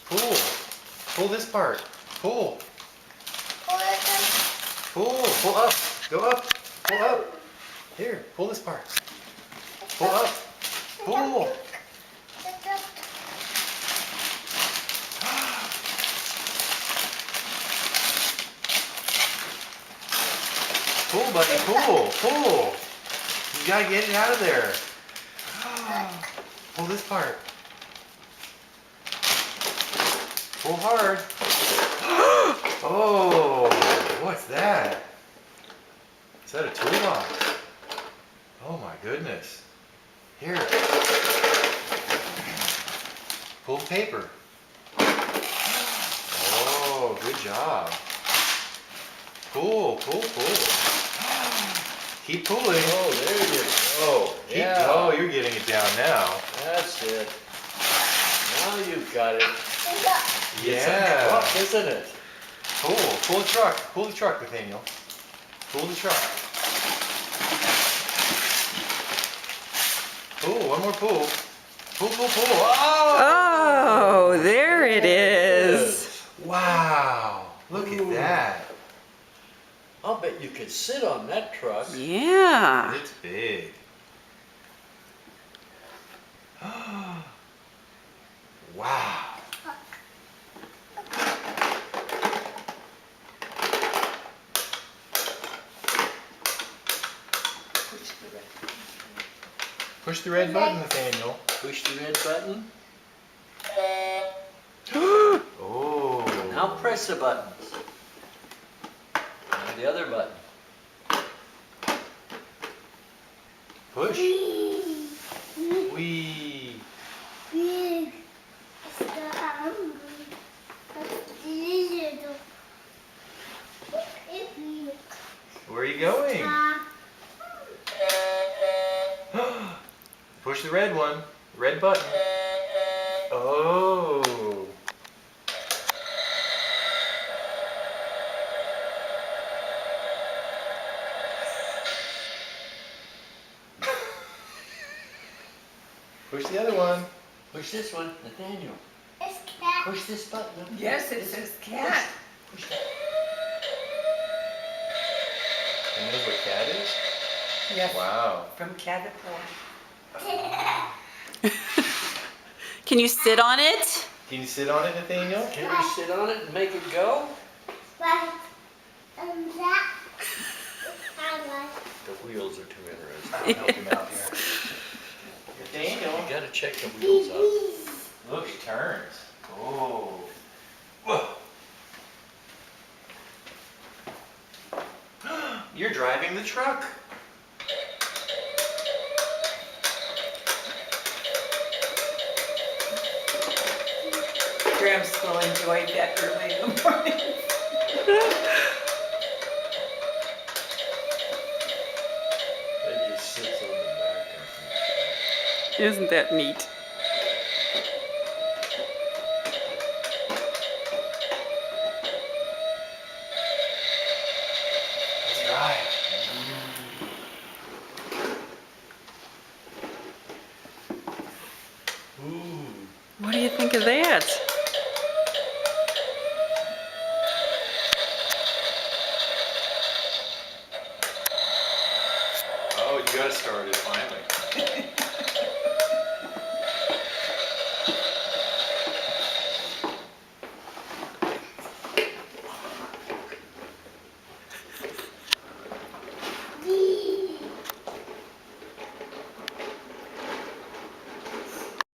Pull. Pull this part. Pull. Pull. Pull up. Go up. Pull up. Here, pull this part. Pull up. Pull. Pull, buddy. Pull. Pull. You gotta get it out of there. Pull this part. Pull hard. Oh, what's that? Is that a toolbox? Oh my goodness. Here. Pull the paper. Oh, good job. Pull, pull, pull. Keep pulling. Oh, there you go. Yeah. Oh, you're getting it down now. That's it. Now you've got it. It's a Yeah. truck, isn't it? Pull. Pull the truck. Pull the truck, Nathaniel. Pull the truck. Pull. One more pull. Pull, pull, pull. Oh! Oh, there it is. Wow. Look at that. I'll bet you could sit on that truck. Yeah. It's big. Wow. Push the red button, Nathaniel. Push the red button. Oh. Now press the buttons. Now the other button. Push. Wee. Where are you going? Push the red one. Red button. Oh. Push the other one. Push this one, Nathaniel. It's cat. Push this button. Yes, it says cat. Push that. And knows what cat is? Yes. Wow. From Caterpillar. Can you sit on it? Can you sit on it, Nathaniel? Can you sit on it and make it go? That. The wheels are too interesting. I'll help him out here. Nathaniel. You gotta check the wheels out. Look, it turns. Oh. Whoa. You're driving the truck. Gramps will enjoy that early in the morning. It just sits on the back. Isn't that neat? Let's drive. Ooh. What do you think of that?